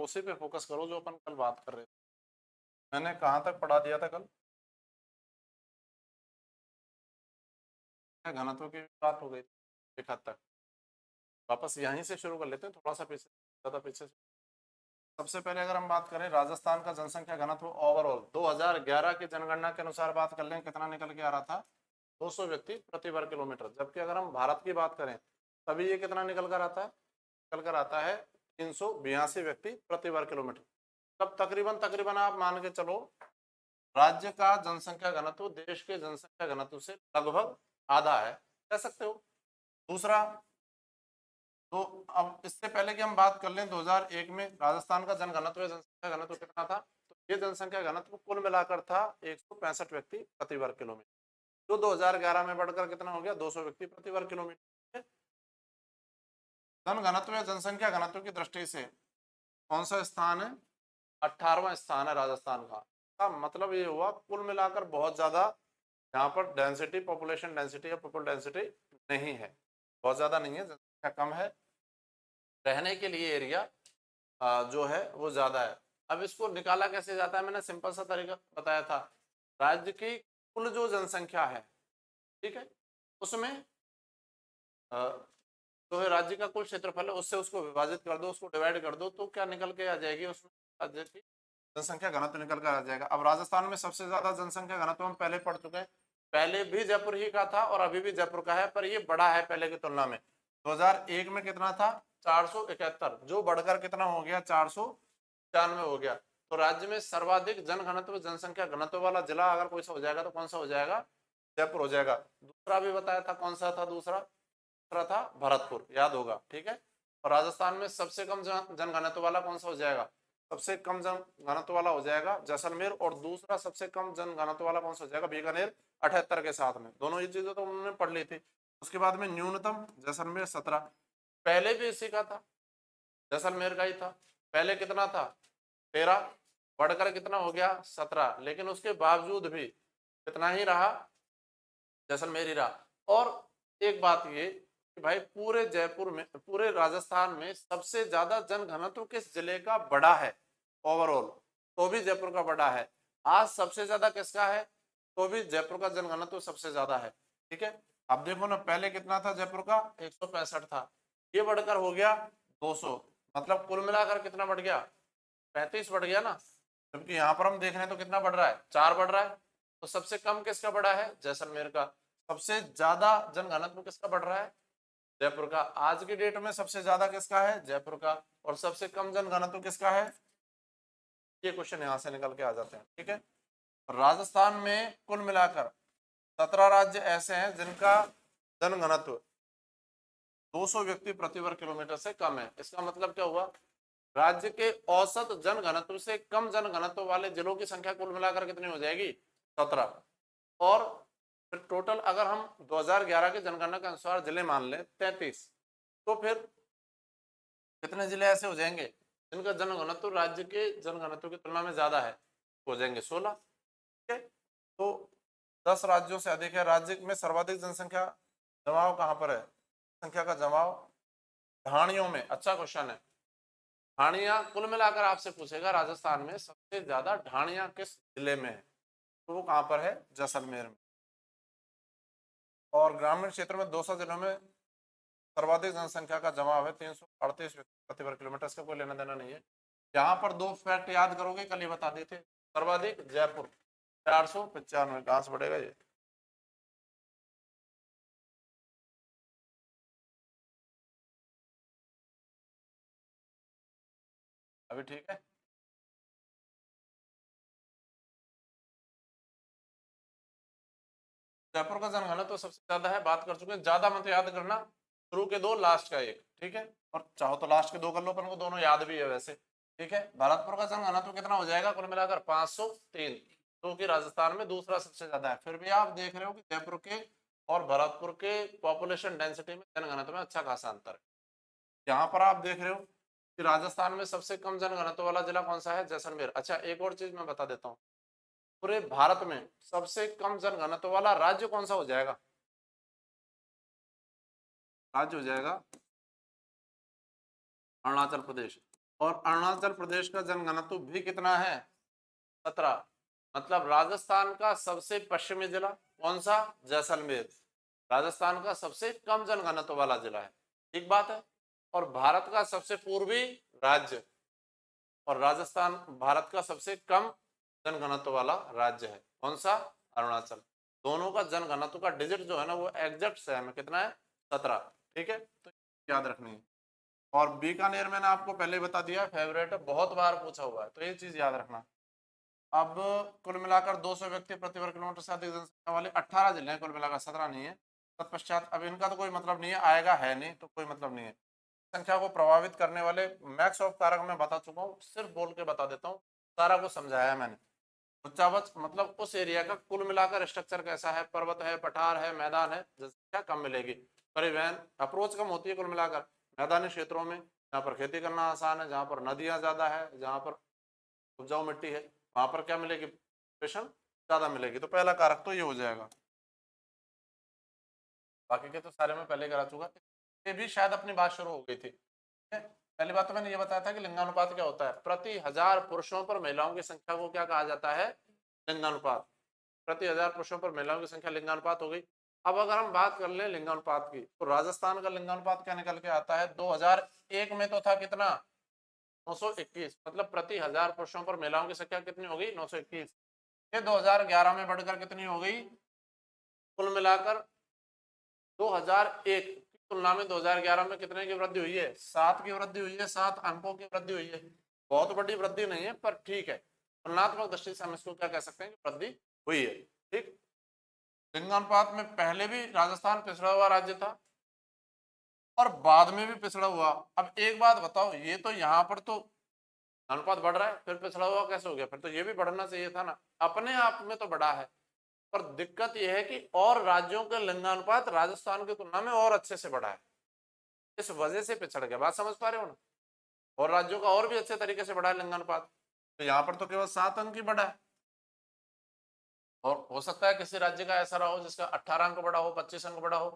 उसी पे फोकस करो जो अपन कल बात कर रहे थे। मैंने कहाँ तक पढ़ा दिया था कल? घनत्व की बात हो गई एक हद तक। वापस यहीं से शुरू कर लेते हैं, थोड़ा सा पीछे, ज़्यादा पीछे। सबसे पहले अगर हम बात करें राजस्थान का जनसंख्या घनत्व ओवरऑल 2011 की जनगणना के अनुसार बात कर लें, कितना निकल के आ रहा था? 200 व्यक्ति प्रति वर्ग किलोमीटर। जबकि अगर हम भारत की बात करें तभी ये कितना निकल कर आता है? निकल कर आता है 382 व्यक्ति प्रति वर्ग किलोमीटर। तब तकरीबन तकरीबन आप मान के चलो राज्य का जनसंख्या घनत्व देश के जनसंख्या घनत्व से लगभग आधा है, कह सकते हो। दूसरा, तो अब इससे पहले कि हम बात कर लें 2001 में राजस्थान का जनघनत्व जनसंख्या घनत्व कितना था, तो ये जनसंख्या घनत्व कुल मिलाकर था 165 व्यक्ति प्रति वर्ग किलोमीटर, जो 2011 में बढ़कर कितना हो गया? 200 व्यक्ति प्रति वर्ग किलोमीटर। जन घनत्व या जनसंख्या घनत्व की दृष्टि से कौन सा स्थान है? 18वां स्थान है राजस्थान का। मतलब ये हुआ कुल मिलाकर बहुत ज्यादा यहाँ पर डेंसिटी, पॉपुलेशन डेंसिटी या पीपल डेंसिटी नहीं है, बहुत ज्यादा नहीं है, जनसंख्या कम है, रहने के लिए एरिया जो है वो ज्यादा है। अब इसको निकाला कैसे जाता है? मैंने सिंपल सा तरीका बताया था। राज्य की कुल जो जनसंख्या है, ठीक है, उसमें जो है राज्य का कुल क्षेत्रफल है उससे उसको विभाजित कर दो, उसको डिवाइड कर दो, तो क्या निकल के आ जाएगी? उसमें राज्य की जनसंख्या घनत्व निकल कर आ जाएगा। अब राजस्थान में सबसे ज्यादा जनसंख्या घनत्व हम पहले पढ़ चुके हैं, पहले भी जयपुर ही का था और अभी भी जयपुर का है, पर ये बड़ा है पहले की तुलना में। 2001 में कितना था? 471, जो बढ़कर कितना हो गया? 495 हो गया। तो राज्य में सर्वाधिक जन घनत्व जनसंख्या घनत्व वाला जिला अगर कोई सा हो जाएगा तो कौन सा हो जाएगा? जयपुर हो जाएगा। दूसरा भी बताया था, कौन सा था दूसरा? दूसरा था भरतपुर, याद होगा, ठीक है। और राजस्थान में सबसे कम जन घनत्व वाला कौन सा हो जाएगा? सबसे कम जन घनत्व वाला हो जाएगा जैसलमेर, और दूसरा सबसे कम जन घनत्व वाला कौन सा हो जाएगा? बीकानेर 78 के साथ में। दोनों ये चीजें तो उन्होंने पढ़ ली थी। उसके बाद में न्यूनतम जैसलमेर 17, पहले भी इसी का था, जैसलमेर का ही था। पहले कितना था? 13, बढ़कर कितना हो गया? 17, लेकिन उसके बावजूद भी कितना ही रहा? जैसलमेर ही रहा। और एक बात ये कि भाई पूरे जयपुर में, पूरे राजस्थान में सबसे ज्यादा जन घनत्व किस जिले का बड़ा है ओवरऑल? तो भी जयपुर का बड़ा है। आज सबसे ज्यादा किसका है? तो भी जयपुर का जन घनत्व सबसे ज्यादा है, ठीक है। अब देखो ना, पहले कितना था जयपुर का? 165 था, ये बढ़कर हो गया 200, मतलब कुल मिलाकर कितना बढ़ गया? 35 बढ़ गया ना। जबकि यहाँ पर हम देख रहे हैं तो कितना बढ़ रहा है? 4 बढ़ रहा है। तो सबसे कम किसका बढ़ा है? जैसलमेर का। सबसे ज्यादा जन घनत्व किसका बढ़ रहा है? जयपुर का। आज की डेट में सबसे ज्यादा किसका है? जयपुर का। और सबसे कम जन घनत्व किसका है? ये क्वेश्चन यहाँ से निकल के आ जाते हैं, ठीक है। राजस्थान में कुल मिलाकर 17 राज्य ऐसे हैं जिनका जन घनत्व 200 व्यक्ति प्रति वर्ग किलोमीटर से कम है। इसका मतलब क्या हुआ? राज्य के औसत जन घनत्व से कम जन घनत्व वाले जिलों की संख्या कुल मिलाकर कितनी हो जाएगी? 17। और फिर टोटल अगर हम 2011 की जनगणना के अनुसार जिले मान लें 33, तो फिर कितने जिले ऐसे हो जाएंगे जिनका जन घनत्व राज्य के जन घनत्व की तुलना में ज्यादा है? हो जाएंगे 16, ठीक है। तो 10 राज्यों से अधिक है। राज्य में सर्वाधिक जनसंख्या जमाव कहाँ पर है? संख्या का जमाव ढाणियों में। अच्छा क्वेश्चन है। ढाणियां कुल मिलाकर आपसे पूछेगा राजस्थान में सबसे ज्यादा ढाणियां किस जिले में है, तो वो कहाँ पर है? जैसलमेर में। और ग्रामीण क्षेत्र में 200 जिलों में सर्वाधिक जनसंख्या का जमाव है 338 प्रति वर्ग किलोमीटर। इसका कोई लेना देना नहीं है। यहाँ पर दो फैक्ट याद करोगे, कल ही बता दिए थे। सर्वाधिक जयपुर 495, कहाँ से बढ़ेगा ये? अभी ठीक है। जयपुर का जनगणना तो सबसे ज्यादा है, बात कर चुके हैं। ज्यादा मत याद करना, शुरू के दो लास्ट का एक, ठीक है। और चाहो तो लास्ट के दो कर लो, पर को दोनों याद भी है वैसे, ठीक है। भरतपुर का जनगणना तो कितना हो जाएगा कुल मिलाकर? 503, जो कि राजस्थान में दूसरा सबसे ज्यादा है। फिर भी आप देख रहे हो कि जयपुर के और भरतपुर के पॉपुलेशन डेंसिटी में जनगणना में अच्छा खासा अंतर है। यहाँ पर आप देख रहे हो कि राजस्थान में सबसे कम जनघनत्व वाला जिला कौन सा है? जैसलमेर। अच्छा, एक और चीज मैं बता देता हूँ, पूरे भारत में सबसे कम जनघनत्व वाला राज्य कौन सा हो जाएगा? राज्य हो जाएगा अरुणाचल प्रदेश। और अरुणाचल प्रदेश का जनघनत्व भी कितना है? 17। मतलब राजस्थान का सबसे पश्चिमी जिला कौन सा? जैसलमेर। राजस्थान का सबसे कम जनघनत्व वाला जिला है, ठीक बात है। और भारत का सबसे पूर्वी राज्य, और राजस्थान भारत का सबसे कम जनघनत्व वाला राज्य है, कौन सा? अरुणाचल। दोनों का जनघनत्व का डिजिट जो है ना वो एग्जैक्ट सेम है, कितना है? 17। ठीक है, तो याद रखनी है। और बीकानेर मैंने आपको पहले बता दिया फेवरेट है, बहुत बार पूछा हुआ है, तो ये चीज याद रखना। अब कुल मिलाकर 200 व्यक्ति प्रति वर्ग किलोमीटर से अधिक जनसंख्या वाले 18 जिले हैं कुल मिलाकर, 17 नहीं है। तत्पश्चात अब इनका तो कोई मतलब नहीं है, आएगा है नहीं तो कोई मतलब नहीं है। संख्या को प्रभावित करने वाले मैक्स ऑफ कारक मैं बता चुका हूँ, सिर्फ बोल के बता देता हूँ, सारा कुछ समझाया है मैंने। उच्चावच मतलब उस एरिया का कुल मिलाकर स्ट्रक्चर कैसा है, पर्वत है, पठार है, मैदान है, जनसंख्या कम मिलेगी। परिवहन अप्रोच कम होती है कुल मिलाकर मैदानी क्षेत्रों में, जहाँ पर खेती करना आसान है, जहाँ पर नदियाँ ज्यादा है, जहाँ पर उपजाऊ मिट्टी है, वहां पर क्या मिलेगी? पेशन ज्यादा मिलेगी। तो पहला कारक तो ये हो जाएगा, बाकी के तो सारे में पहले करा चुका। ये भी शायद अपनी बात शुरू हो गई थी। पहली बात तो मैंने ये बताया था कि लिंगानुपात क्या होता है, प्रति 1000 पुरुषों पर महिलाओं की संख्या को क्या कहा जाता है? लिंगानुपात। प्रति 1000 पुरुषों पर महिलाओं की संख्या लिंगानुपात हो गई। अब अगर हम बात कर ले लिंगानुपात की, तो राजस्थान का लिंगानुपात क्या निकल के आता है? 2001 में तो था कितना? 921। मतलब प्रति 1000 पुरुषों पर महिलाओं की संख्या कितनी हो गई? 921। ये 2011 में बढ़कर कितनी हो गई? कुल मिलाकर 2001 की तुलना में 2011 में कितने की वृद्धि हुई है? 7 की वृद्धि हुई है, 7 अंकों की वृद्धि हुई है। बहुत बड़ी वृद्धि नहीं है पर ठीक है, तुलनात्मक दृष्टि से हम इसको क्या कह सकते हैं कि वृद्धि हुई है। ठीक, लिंगानुपात में पहले भी राजस्थान पिछड़ा हुआ राज्य था और बाद में भी पिछड़ा हुआ। अब एक बात बताओ, ये तो यहाँ पर तो अनुपात बढ़ रहा है, फिर पिछड़ा हुआ कैसे हो गया? फिर तो ये भी बढ़ना चाहिए था ना, अपने आप में तो बढ़ा है। पर दिक्कत यह है कि और राज्यों का लिंगानुपात राजस्थान की तुलना में और अच्छे से बढ़ा है, इस वजह से पिछड़ गया। बात समझ पा रहे हो ना? और राज्यों का और भी अच्छे तरीके से बढ़ा है लिंगानुपात, तो यहाँ पर तो केवल 7 अंक ही बढ़ा है। और हो सकता है किसी राज्य का ऐसा रहा हो जिसका 18 अंक बढ़ा हो, 25 अंक बढ़ा हो,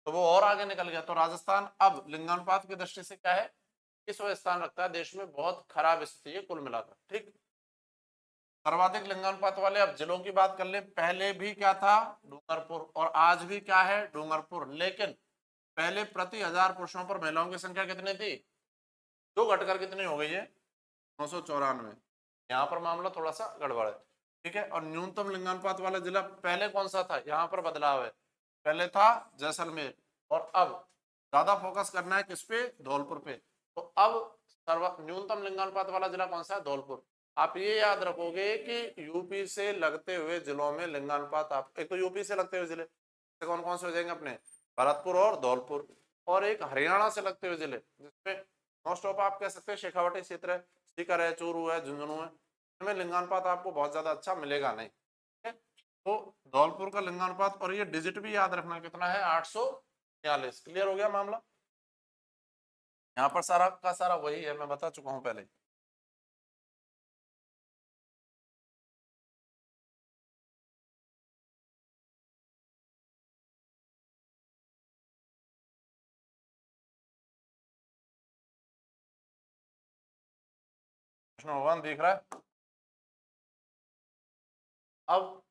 तो वो और आगे निकल गया। तो राजस्थान अब लिंगानुपात की दृष्टि से क्या है? किसवां स्थान रखता है देश में? बहुत खराब स्थिति है कुल मिलाकर। ठीक, सर्वाधिक लिंगानुपात वाले अब जिलों की बात कर ले। पहले भी क्या था? डूंगरपुर। और आज भी क्या है? डूंगरपुर। लेकिन पहले प्रति 1000 पुरुषों पर महिलाओं की संख्या कितनी थी? जो घटकर कितनी हो गई है? 994। यहाँ पर मामला थोड़ा सा गड़बड़ है। ठीक है, और न्यूनतम लिंगानुपात वाला जिला पहले कौन सा था? यहाँ पर बदलाव है, पहले था जैसलमेर और अब ज्यादा फोकस करना है किस पे? धौलपुर पे। तो अब न्यूनतम लिंगानुपात वाला जिला कौन सा है? धौलपुर। आप ये याद रखोगे कि यूपी से लगते हुए जिलों में लिंगानुपात, आप एक तो यूपी से लगते हुए जिले कौन कौन से हो जाएंगे अपने? भरतपुर और धौलपुर। और एक हरियाणा से लगते हुए जिले जिसमें मोस्ट ऑफ आप कह सकते हैं शेखावाटी क्षेत्र है, सीकर है, चूरू है, झुंझुनू है, इनमें लिंगानुपात आपको बहुत ज्यादा अच्छा मिलेगा नहीं। ठीक है, तो धौलपुर का लिंगानुपात, और ये डिजिट भी याद रखना कितना है? 843। क्लियर हो गया मामला? यहाँ पर सारा का सारा वही है, मैं बता चुका हूँ पहले। कृष्ण भगवान दिख रहा है। अब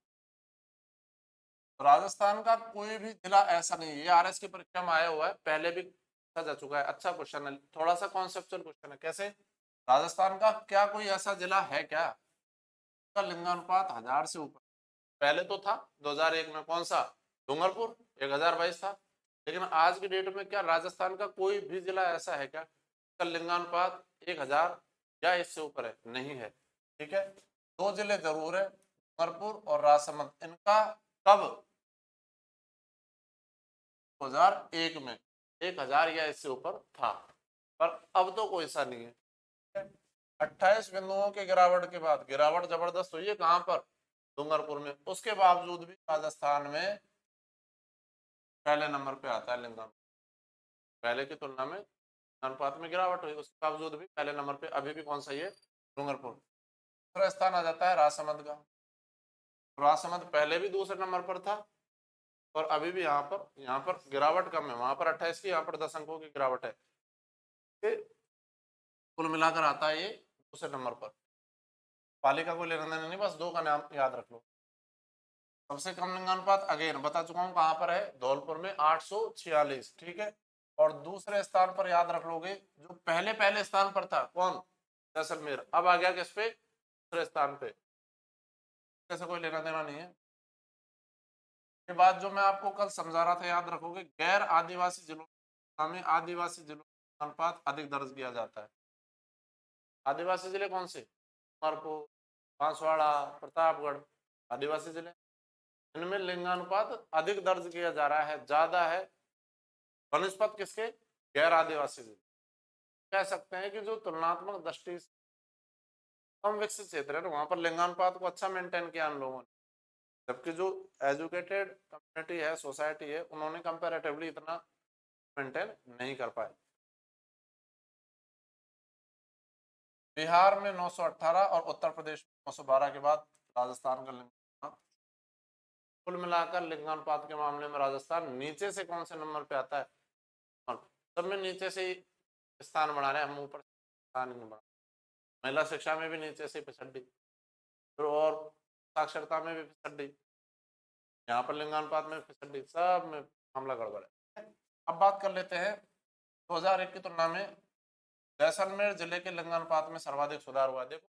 राजस्थान का कोई भी जिला ऐसा नहीं है, ये आरएस की परीक्षा में आया हुआ है, पहले भी पूछा जा चुका है। अच्छा क्वेश्चन है, थोड़ा सा कॉन्सेप्चुअल क्वेश्चन है। कैसे? राजस्थान का क्या कोई ऐसा जिला है क्या का लिंगानुपात 1000 से ऊपर? पहले तो था 2001 में, कौन सा? डूंगरपुर, 1022 था। लेकिन आज की डेट में क्या राजस्थान का कोई भी जिला ऐसा है क्या का लिंगानुपात 1000 या इससे ऊपर है? नहीं है। ठीक है, दो जिले जरूर है, डूंगरपुर और राजसमंद। इनका कब? 2001 में 1000 या इससे ऊपर था, पर अब तो कोई सा नहीं है। 28 बिंदुओं के गिरावट के बाद गिरावट जबरदस्त हुई है, कहां पर? डूंगरपुर में। उसके बावजूद भी राजस्थान में पहले नंबर पे आता है लिंगानुपात। पहले की तुलना में अनुपात में गिरावट हुई, उसके बावजूद भी पहले नंबर पे अभी भी कौन सा? ये डूंगरपुर। दूसरा स्थान आ जाता है राजसमंद का। राजसमंद पहले भी दूसरे नंबर पर था और अभी भी यहाँ पर गिरावट कम है। वहां पर 28 की, यहाँ पर 10 अंकों की गिरावट है। कुल मिलाकर आता है ये दूसरे नंबर पर। पालिका को लेना देना नहीं, बस 2 का नाम याद रख लो। सबसे कम लिंगानुपात अगेन बता चुका हूँ कहाँ पर है, धौलपुर में 846, ठीक है। और दूसरे स्थान पर याद रख लोगे, जो पहले पहले स्थान पर था कौन, जैसलमेर, अब आ गया किस पे, दूसरे स्थान पे, कैसे कोई लेना देना नहीं है। ये बात जो मैं आपको कल समझा रहा था याद रखोगे, गैर आदिवासी जिलों में आदिवासी जिलों का अनुपात अधिक दर्ज किया जाता है। आदिवासी जिले कौन से, उमरपुर, बांसवाड़ा, प्रतापगढ़, आदिवासी जिले, इनमें लिंगानुपात अधिक दर्ज किया जा रहा है, ज्यादा है वनस्पत किसके, गैर आदिवासी जिले। कह सकते हैं कि जो तुलनात्मक दृष्टि से कम विकसित क्षेत्र है ना, वहां पर लिंगानुपात को अच्छा मेंटेन किया उन लोगों ने, जबकि जो एजुकेटेड कम्युनिटी है, सोसाइटी है, उन्होंने कंपैरेटिवली इतना मेंटेन नहीं कर पाए। बिहार में 918 और उत्तर प्रदेश में 912 के बाद राजस्थान का लिंगानुपात। कुल मिलाकर लिंगानुपात के मामले में राजस्थान नीचे से कौन से नंबर पे आता है, सब में नीचे से ही स्थान बना रहे हैं, हम ऊपर स्थान नहीं बना। महिला शिक्षा में भी नीचे से पिछड़ी, फिर और साक्षरता में भी पिछड़ी, यहाँ पर लिंगानुपात में फिसड्डी, सब में मामला गड़बड़ है। अब बात कर लेते हैं 2001 की तुलना में जैसलमेर जिले के लिंगानुपात में सर्वाधिक सुधार हुआ। देखो